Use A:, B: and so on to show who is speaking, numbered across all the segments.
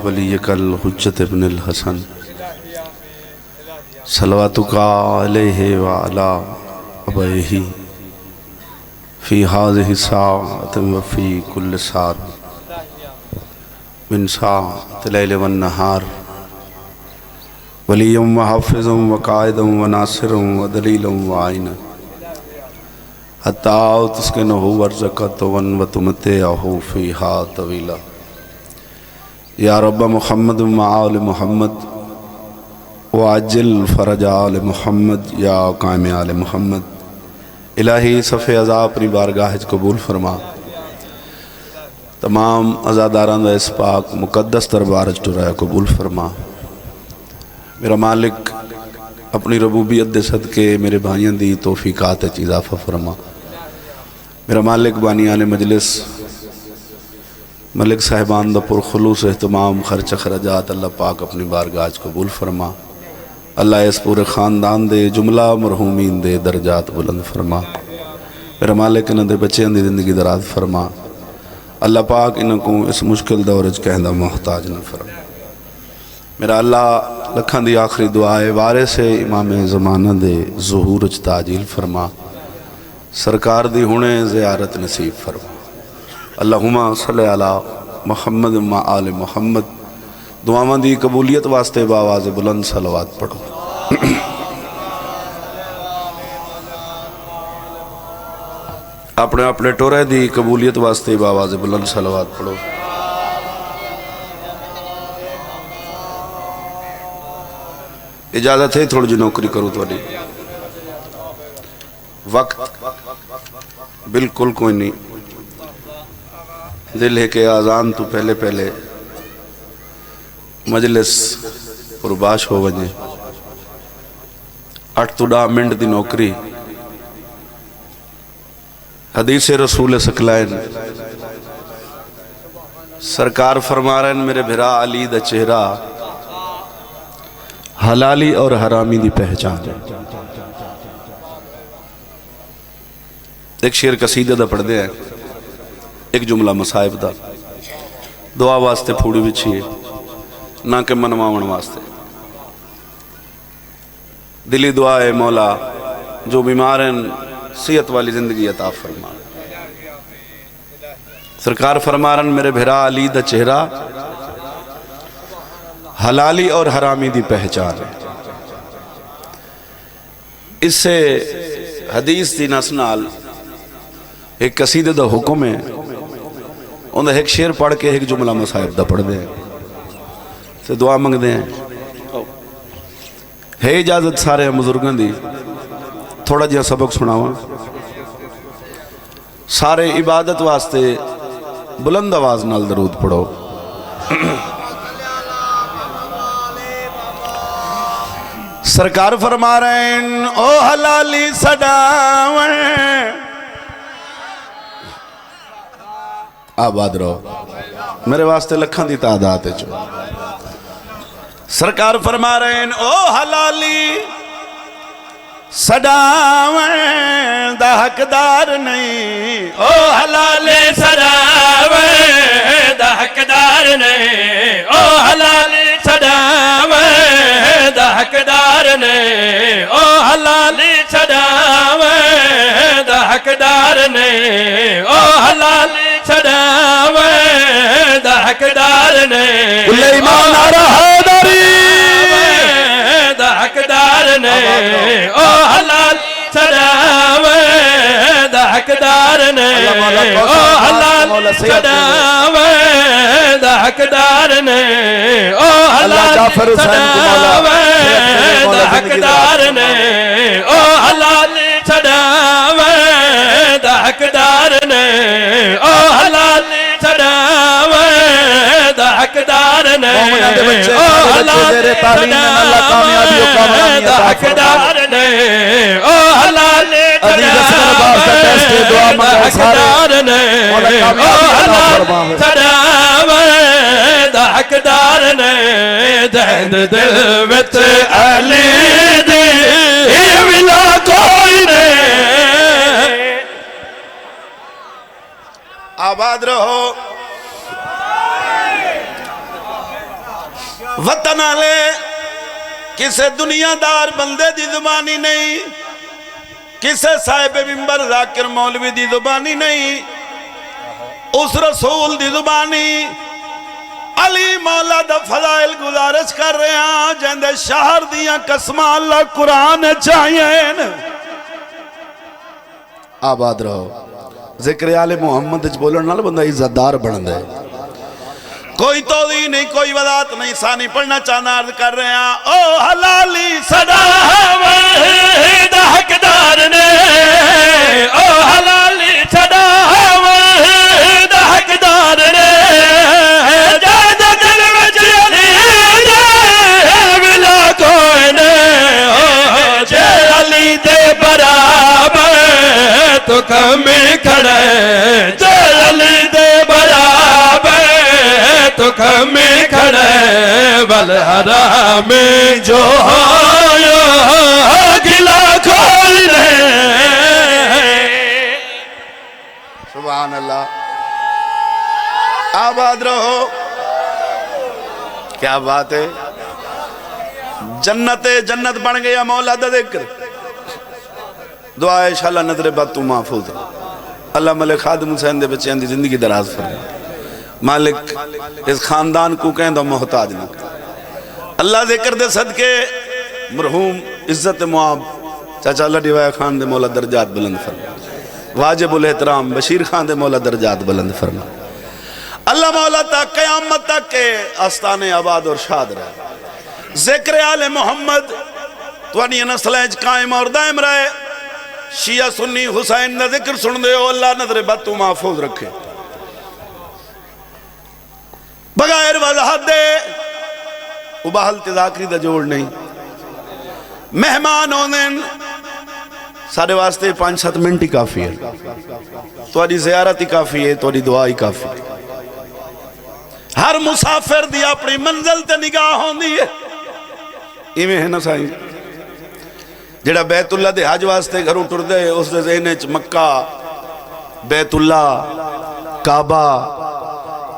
A: ولیک الحجت ابن الحسن صلواتک علیہ وعلا ابیہ فی ہذہ الساعۃ وفی کل ساعۃ من ساعۃ اللیل والنہار ولیا وحافظا وقائدا وناصرا ودلیلا وعینا حتی تسکنہ ورزقہ وتمتعہ فیہا طویلا یا رب محمد وآل محمد وعجل فرج آل محمد یا قائم آل محمد الہی صفِ عزا اپنی بارگاہ قبول فرما تمام عزاداران دا اس پاک مقدس دربار ٹرائے قبول فرما میرا مالک اپنی ربوبیت دے صدقے میرے بھائیاں دی توفیقات اضافہ فرما میرا مالک بانیان مجلس ملک صاحبان دا پر خلوص اہتمام خرچ خرجات اللہ پاک اپنی بارگاہ قبول فرما اللہ اس پورے خاندان دے جملہ مرحومین دے درجات بلند فرما میرا مالک انہوں دے بچے دی زندگی دراز فرما اللہ پاک انہوں کو اس مشکل دورج کہندہ محتاج نہ فرما میرا اللہ لکھاں دی آخری دعائے وارث امام زمانہ دے ظہور تاجیل فرما سرکار دی ہونے زیارت نصیب فرما اللہم صلی علی محمد و آل محمد دعاواں دی قبولیت واسطے باواز بلند صلوات پڑھو اپنے اپنے ٹورے دی قبولیت واسطے باواز بلند صلوات پڑھو اجازت ہے تھوڑی جی نوکری کرو تو وقت بالکل کوئی نہیں دل ہے کہ آزان تو پہلے پہلے مجلس پرباش ہو وجے 8 تو 10 منٹ دی نوکری حدیث رسول سکلائن سرکار فرما رہے ہیں میرے بھرا علی دا چہرہ حلالی اور حرامی دی پہچان ایک شعر قصیدہ دا پڑھ دے ہیں ایک جملہ مصائب دا دعا واسطے پھوڑی بچھئے نہ کہ منواون واسطے دلی دعا ہے مولا جو بیمار ہیں صحت والی زندگی عطا فرما سرکار فرما رہے ہیں میرے بھرا علی دا چہرہ حلالی اور حرامی دی پہچان ہے اس سے حدیث دی نسنال ایک قصیدہ دا حکم ہے انہیں ایک شعر پڑھ کے ایک جملہ مصائب دا پڑھ دیں سے دعا منگ دیں ہے اجازت سارے مزرگن دی تھوڑا جہاں سبق سناواں سارے عبادت واسطے بلند آواز نال درود پڑھو سرکار فرما رہے ہیں او حلالی سڈاویں آباد رہو میرے واسطے لکھاں دی تعداد ہے جو سرکار فرما رہے ہیں او حلالی سڈاویں دا حقدار نہیں او حلالی سڈاویں دا حقدار نہیں او حلالی سڈاویں دا حقدار نہیں او حلالی سڈاویں دا حقدار نہیں او حلالی سڈاویں دا حقدار نہیں کل ایمان آرہ حیدری دا حقدار نہیں او حلال سڈاویں دا حقدار نہیں او حلال سڈاویں دا حقدار نہیں او حلال سڈاویں دا حقدار نہیں او حلال سڈاویں دا حقدار نہیں او حلال سڈاویں دا حقدار نہیں او حلال سڈاویں دا حقدار نہیں او حلال سڈاویں دا حقدار نہیں او حلال سڈاویں دا حقدار نہیں دہد دل وچ علی دی ولا کوئی نہیں آباد رہو وطن آلے کسے دنیا دار بندے دی زبانی نہیں، کسے صاحب منبر ذاکر مولوی دی زبانی نہیں، اس رسول دی زبانی علی مولا دا فضائل گزارش کر رہے ہیں جندے شہر دیاں قسمہ اللہ قرآن چاہئیں۔ آباد رہو، ذکر آل محمد اچھ بولن نال بندہ عزت دار بن دے، کوئی توضیح نہیں، کوئی وضاحت نہیں، ثانی پڑھنا چاہنا عرض کر رہے ہیں۔ او حلالی صدا
B: وحید حقدار نے، او حلالی صدا وحید حقدار نے، جاد دل وچ علی دے ولا کوئی نے، جے علی دے برابر تو کمی کھڑے، جے علی دے برابر تو کمی کھڑے، والحرام جو گلا کھول لے۔
A: سبحان اللہ، آباد رہو، کیا بات ہے، جنت بن گیا مولا دا ذکر، دعا ہے انشاءاللہ نظر بات تو محفوظ، اللہ ملک خادم حسین دے بچے اندھی زندگی دراز فرمائے، مالک اس خاندان کو کہیں دو محتاج نہ کریں، اللہ ذکر دے صدقے مرحوم عزت معاب چاچا اللہ ڈیوائے خان دے مولا درجات بلند فرمائے، واجب الاحترام بشیر خان دے مولا درجات بلند فرمائے، اللہ مولا تک قیامت تک کے آستان آباد اور شاد رہے، ذکر آل محمد توانی نسلیں قائم اور دائم رہے، شیعہ سنی حسین نہ ذکر سن دے ہو، اللہ نظر بد تو محفوظ رکھے، بغیر وضاحت دے اباہل تذاکری دا جوڑ نہیں، مہمان ہونے سارے واسطے 5-7 منٹ ہی کافی ہے، توڑی زیارت ہی کافی ہے، توڑی دعا ہی کافی ہے، ہر مسافر دی اپنی منزل تے نگاہ ہوندی ہے، ایمیں ہے نا سائیں جڑا بیت اللہ دے حج واسطے گھروں ٹر دے، اس دے ذہنے چ مکہ بیت اللہ کعبہ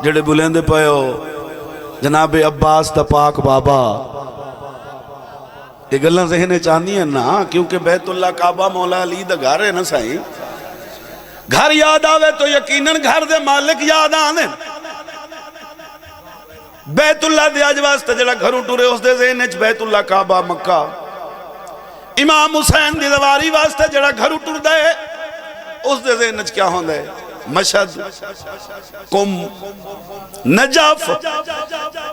A: جڑے بلندے پئے ہو جناب عباس دا پاک بابا، یہ گلاں ذہنے چاہنی ہیں نا، کیونکہ بیت اللہ کعبہ مولا علی دا گھر ہے نا سائیں، گھر یاد آوے تو یقیناً گھر دے مالک یاد آنے، بیت اللہ دے حج واسطے جڑا گھروں ٹرے اس دے ذہنے چ بیت اللہ کعبہ مکہ، امام حسین دی دواری واسطے جڑا گھروں ٹر دے اس دے ذہن کیا ہوں دے، مشہد کم نجف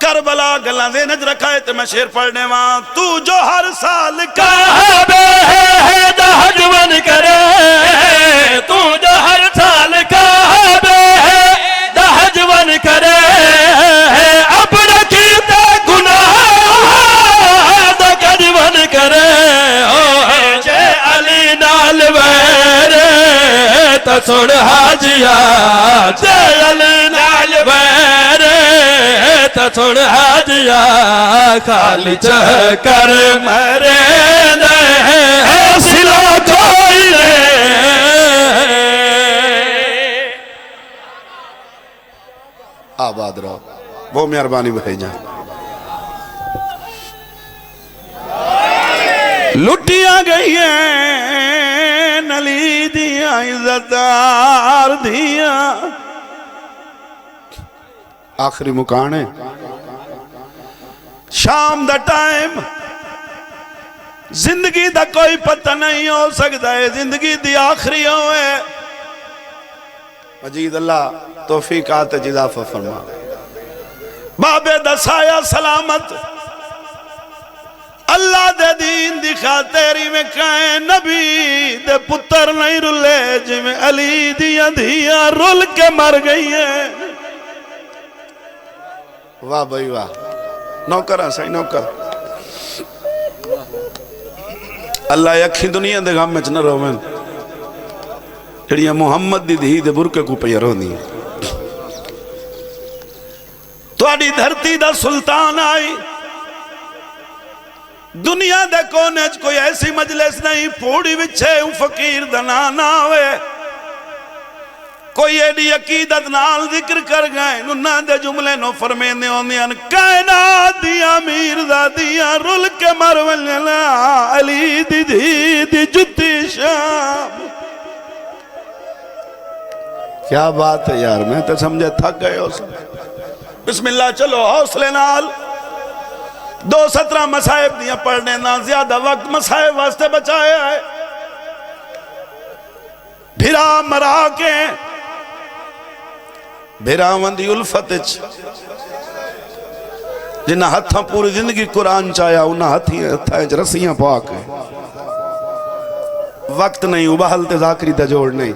A: کربلا گلاں ذہن رکھائے تے میں شیر پڑھنے وہاں، تو جو ہر سال
B: کعبے دا حج من کرے، تو جو ہر سال کعبے دا حج من کرے، اپنا کیتے گناہ دا حج من کرے، جے علی نال ویرے تا سن حاجیا، جے علی نال ویرے تا سن حاجیا، خالی چکر مرے دے سلا کوئی لے۔
A: آباد رہو، وہ مہربانی بھائی جان، لٹیاں گئی ہیں نلی دیاں عزتدار دیاں، آخری مکان ہے شام دا ٹائم، زندگی دا کوئی پتہ نہیں ہو سکتا ہے، زندگی دی آخری ہوئے، مجید اللہ توفیقات اضافہ فرما، بابے دا سایہ سلامت، اللہ دے دین دی خاطری میں کہیں نبی دے پتر نہیں رلے، جی میں علی دیاں دیاں رل کے مر گئی ہیں، واہ بھائی واہ، نوکر ہیں سائی نوکر، اللہ یکھی دنیا دے غم میں چنہ رو میں جڑیاں محمد دی دھی دے برکے کو پیر ہونی، تو آڑی دھرتی دا سلطان آئی، دنیا دے کونے کوئی ایسی مجلس نہیں پوڑی وچھے فقیر دا نانا ہوئے، کوئی ایڈی عقیدت نال ذکر کر گئے ننہ دے جملے نو فرمینے ہوندیاں کائنات دیا امیر زادیاں رل کے مرولنا علی دی دی دی جتی شام. کیا بات ہے یار, میں تو سمجھے تھک گئے ہو. بسم اللہ چلو حوصلے نال. 2:17 مسائب دیا پڑھنے نہ زیادہ وقت مسائب واسطے بچائے آئے. بھرا مرا کے بھرا وندی الفتچ جنہ ہتھاں پوری زندگی قرآن چاہیا انہاں ہتھاں رسیاں پاک ہیں. وقت نہیں ابہل تے ذاکری تے جوڑ نہیں.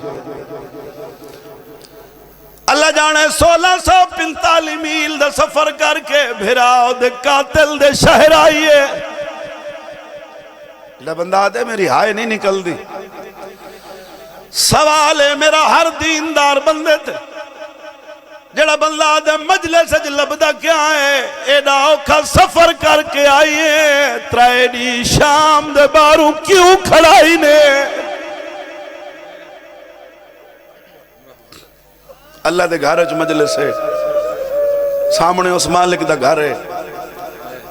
A: اللہ جانے 1645 میل دا سفر کر کے بھراؤ دے قاتل دے شہر آئیے. لے بندہ دے میری ہائے نہیں نکل دی. سوال ہے میرا ہر دیندار بندے تھے جڑا بندہ دے مجلس اج لبدا کیا ہے ایڈا اوکھا سفر کر کے آئیے ترائیڈی شام دے بارو کیوں کھڑائی نے. اللہ دے گھر اچھ مجلس ہے سامنے اس مالک دا گھر ہے.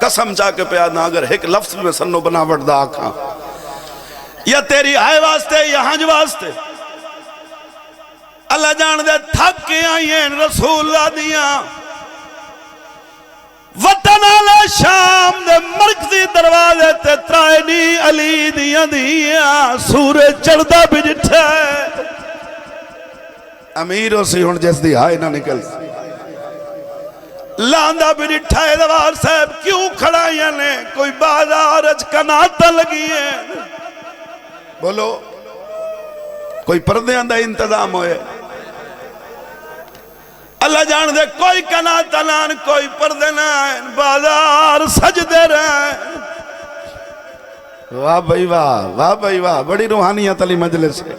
A: قسم چاہ کے پیادنا اگر ایک لفظ میں سنو بناوٹ دا آکھاں یا تیری آئے واسطے یا ہنج واسطے اللہ جان دے تھک کے آئیں رسول دیاں وطن علی شام دے مرکزی دروازے تے ترائنی علی دیاں سورج چڑھدا بھی جٹھا ہے. امیروں سے ہون جیس دی ہائے نہ نکل لاندہ بھی جٹھا ہے دوار صاحب کیوں کھڑائیاں نے کوئی بازار اچ کناتا لگی ہے. بولو کوئی پردے اندہ انتظام ہوئے اللہ جان دے کوئی کناتا لان کوئی پردے نائن بازار سجدے رہن. واہ بھائی واہ واہ بھائی واہ بڑی روحانیت علی مجلس ہے.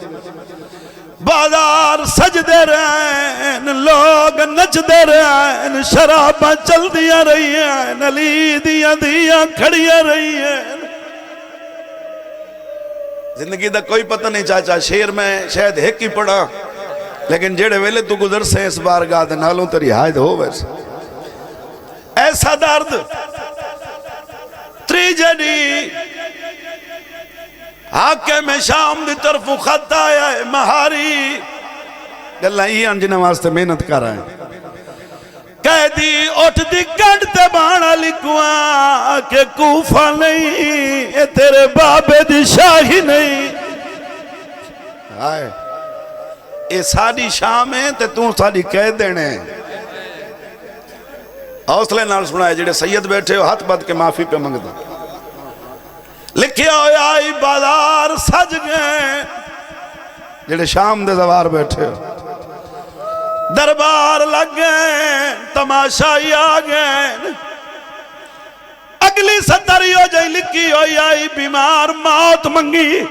A: بازار سجدے رہن لوگ نچ دے رہن شراباں چل دیا رہی ہیں علی دیاں کھڑیا رہی ہیں. زندگی دا کوئی پتہ نہیں چاچا شیر میں شاید ایک ہی پڑا لیکن جیڑے ویلے تو گزر سے اس بارگاہ دے نالوں تری حائد ہو ویسے ایسا درد تریجڈی حاکم شام دی طرف خط آیا ہے مہاری گلہ ہی انجنہ واسطے محنت کر رہے ہیں. قیدی اٹھ دی گنڈ تے بانا لکھواں کہ کوفہ نہیں اے تیرے بابے دی شاہی نہیں. آئے اے ساری شام ہے تے توں ساری قید دینے حوصلے نال سنائے جڑے سید بیٹھے ہو ہاتھ بد کے معافی پہ منگ دا. لکھیا ہویا آئی بازار سج گئے جڑے شام دے زوار بیٹھے ہو دربار لگ گئے تماشائی آگئے. اگلی ستری ہو جائے لکھی ہوئی آئی بیمار موت منگی.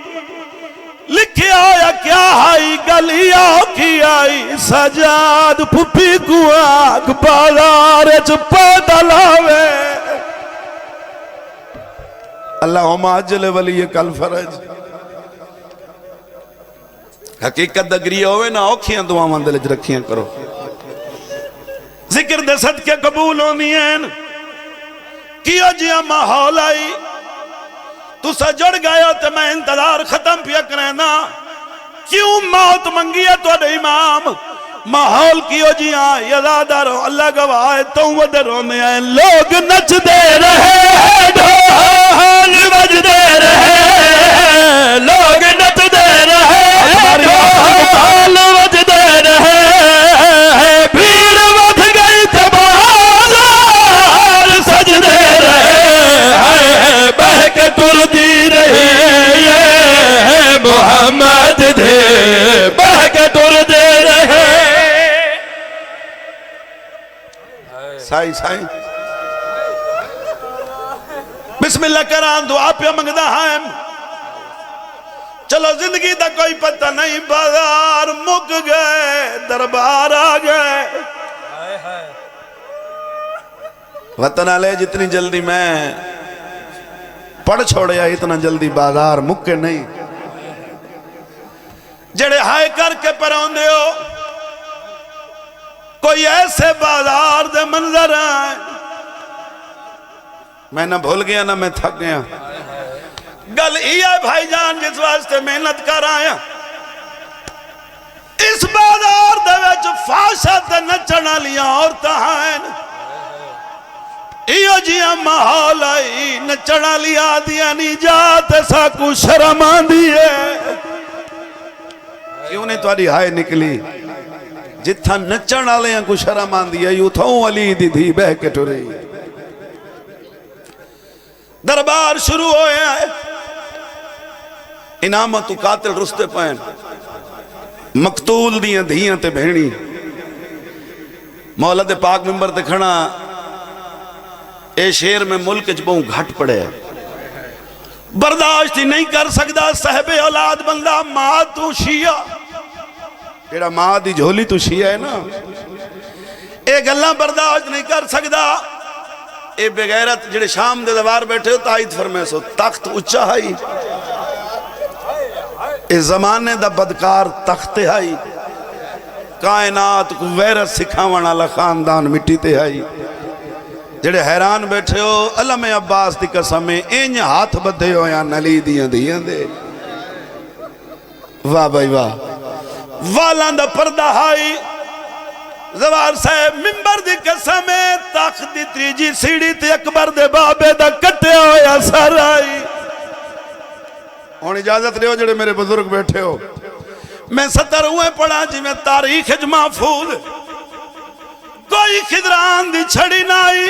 A: لکھیا ہویا کیا آئی گلی آکی آئی سجاد پھپی کو آگ بازار پیدل آوے. اللہم آجل ولی کل فرج. حقیقت دگری ہوئے نا اوکھیاں دعا مندلج رکھیاں کرو ذکر دے صدقے قبول ہونی ہیں. کیا جیا ماحول آئی تو سا جڑ گیا تو میں انتظار ختم پیا کرنا کیوں موت منگی ہے تو امام ماحول کیو جی آئے یزادہ رو اللہ گواہ تو ودر ہونے آئے لوگ نچ دے رہے ڈھول بج دے رہے لوگ نچ دے رہے ڈھول بج دے رہے بھیڑ بڑھ گئی تھے بازار سج دے رہے بہ کے ٹر دی رہی محمد دے بہ کے ٹر دے رہے. سائی سائی بسم اللہ کران دعا پہ منگدہ ہیں. چلو زندگی دا کوئی پتہ نہیں بازار مک گئے دربار آ گئے. وطن علیہ جتنی جلدی میں پڑھ چھوڑیا اتنا جلدی بازار مکے نہیں. جڑے ہائے کر کے پرون دے ہو کوئی ایسے بازار دے منظر آئے، میں نہ بھول گیا نہ میں تھک گیا، گل ہے بھائی جان جس واسطے محنت کر آیا، اس بازار دے وچ فاشت نچن والیاں عورتاں ہیں، ایو جیاں ماحول آئی نچن والی آدیاں نہیں جاتے سا کو شرم آندی ہے، کیوں نہیں تمہاری ہائے نکلی؟ جتھا نچن والے کو شرم آندی ہے، یوں تھوں علی دی دھی بہ کے ٹری، دربار شروع ہویا ہے، انعامت و قاتل رستے پائن، مقتول دیاں دھیاں تے بہنی، مولا دے پاک ممبر تے کھڑا، اے شیر میں ملک جبوں گھٹ پڑے برداشت ہی نہیں کر سکتا، صاحب اولاد بندہ ماں تو شیعہ، تیرا ماں دی جھولی تو شیعہ ہے نا، اے گلہ برداشت نہیں کر سکتا، اے بغیرت جڑے شام دے دوار بیٹھے ہو تائید فرمے سو، تخت اچھا ہائی، اے زمانے دا بدکار تخت ہائی، کائنات کو ویرت سکھاوان والا خاندان مٹی تے ہائی، جڑے حیران بیٹھے ہو علم عباس دی قسمیں اینج ہاتھ بدھے ہو یا نلی دیاں دیاں دے، واہ بھائی واہ، والان دا پردہ ہائی، زوار صاحب ممبر دی قسمیں تخت دی تریجی سیڑھی تے اکبر دے بابے دا کٹے ہویا سر آئی، اور اجازت لے ہو جڑے میرے بزرگ بیٹھے ہو، میں 70 ہوئے پڑھا جی میں تاریخ محفوظ، کوئی خدران دی چھڑی نہ آئی،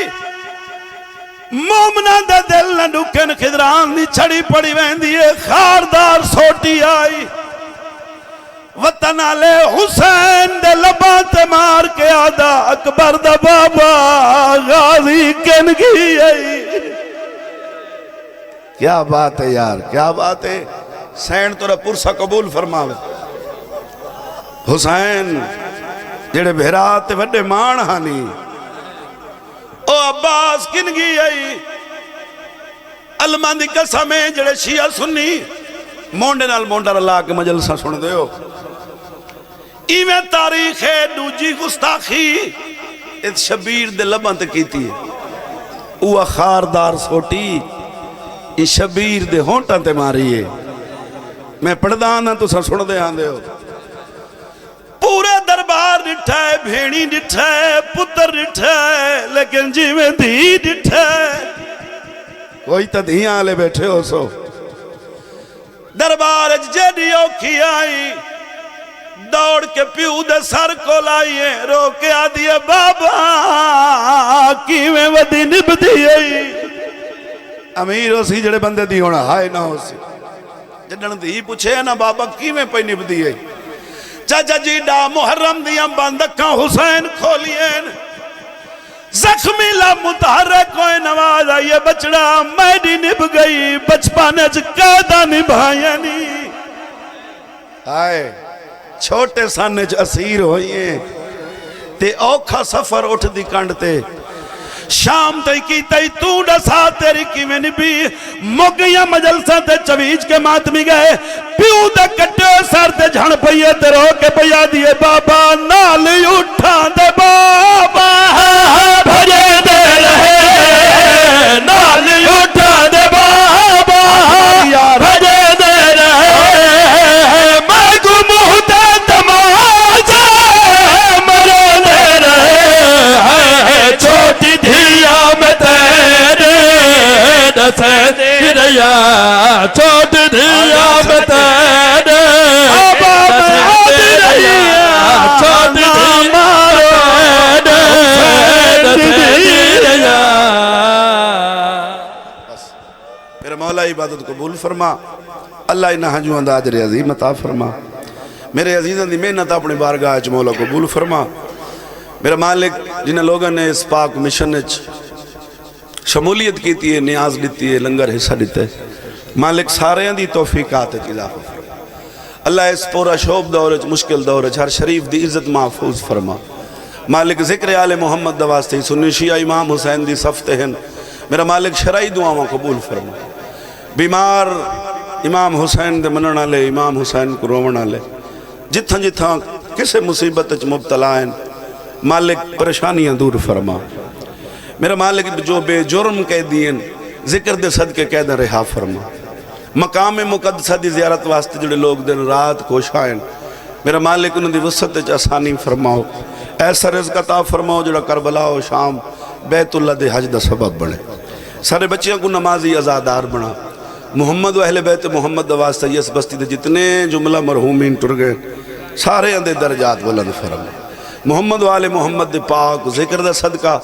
A: مومنہ دا دل نہ ڈکن خدران دی چھڑی پڑی ویندی ہے، خاردار سوٹی آئی، وطن آلے حسین دے لباں تے مار کے آدھا اکبر دا بابا غازی کنگی آئی، کیا بات ہے یار، کیا بات ہے، سین تو پرسہ قبول فرماوے، حسین جڑے بھیرات وڈے مان ہانی، او عباس کنگی آئی، علمان دی قسمیں جڑے شیعہ سنی، مونڈے نال مونڈا اللہ کے مجلسہ سن دے ہو، ایویں تاریخ ہے دوجی گستاخی، اس شبیر دے لباں تے کیتی ہے، اوہ خاردار سوٹی، اس شبیر دے ہونٹاں تے ماری ہے، میں پڑھدا آنا تو سن دے آن دے ہو، پورے دربار ڈٹھا ہے، بھیڑی ڈٹھا ہے، پتر ڈٹھا ہے، لیکن جی میں دھی ڈٹھا ہے، کوئی تا دھیاں آلے بیٹھے ہو سو، دربار جیڈی اوکھی آئی، دوڑ کے پیو دے سر کو لائیے، رو کے آدھیے بابا کی میں ودی نب دیئی، امیر ہو سی جڑے بندے دی ہونا ہائے نہ ہو سی، جنہاں دی پوچھے نا بابا کی میں پہ نب دیئی، چاچا جی ڈا محرم دیاں باندکاں حسین کھولین، زخمی لا متحرک کوئی نواز آئیے بچڑا میڈی نب گئی، بچپانے قیدہ نبھائیانی، آئے چھوٹے سانے اسیر ہوئیے، تے اوکھا سفر اٹھ دی کنڈتے، شام تے کی تے تو ڈسا تیری کی میں نبی، مگیاں مجلسہ تے چویج کے ماتمی گئے، پیو دے کٹے سر تے جھن پئیے تے رو کے پیا دیئے بابا نالی اٹھا دے بابا بھجے دے رہے، نالی اٹھا دے بابا بھجے دے رہے، میں کو مہتے تماجہ مرے دے رہے، چھوٹی دھیا میں تیرے دسے دی ریا، چھوٹی دھیا میں تیرے دسے دی ریا، چھوٹی دھیا میں تیرے دسے دی ریا۔ میرے مولا عبادت قبول فرما، اللہ انہا جو انداز عظیم عطا فرما، میرے عزیزاں دی محنت اپنے بارگاہ اچ مولا قبول فرما، میرا مالک جنہیں لوگوں نے اس پاک مشن شمولیت کیتی ہے، نیاز لیتی ہے، لنگر حصہ لیتے ہے، مالک سارے دی توفیقات اضافہ فرما، اللہ اس پورا شوب دور مشکل دور ہر شریف دی عزت محفوظ فرما، مالک ذکر آل محمد دواستے سنی شیعہ امام حسین دی صفتے ہیں، میرا مالک شرعی دعاوں قبول فرما، بیمار امام حسین دے مننا لے، امام حسین کو رومنا لے، جتھاں جتھاں کسے مصیبت مبتلا ہیں، مالک پریشانیاں دور فرما میرا مالک جو بے جرم قیدی ہیں ذکر دے صدقے قیداں رہا فرما مقام مقدسہ دی زیارت واسطے جڑے لوگ دن رات کوشائیں میرا مالک انہوں دی وسعت وچ آسانی فرماؤ ایسا رزق عطا فرماؤ جڑا کربلا و شام بیت اللہ دے حج دا سبب بنے سارے بچیاں کو نمازی ازادار بنا محمد و اہل بیت محمد دا واسطہ یس بستی دے جتنے جملہ مرحومین ٹر گئے سارے اندے درجات بلند فرما محمد و آل محمد دے پاک ذکر دا صدقہ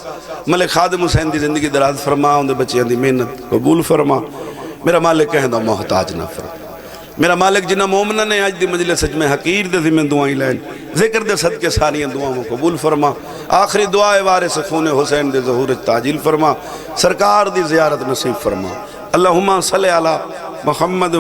A: ملک خادم حسین دی زندگی دراز فرما ان دے بچیاں دی محنت قبول فرما میرا مالک کہیں دا محتاج نہ فرما میرا مالک جنہ مومنہ نے آج دی مجلس سجمہ حقیر دے ذمہ دعائیں لائن ذکر دے صدقے ساریاں دعاؤں قبول فرما آخری دعائے وارث خون حسین دے ظہور تاجیل فرما سرکار دی زیارت نصیب فرما اللہم صلی علی محمد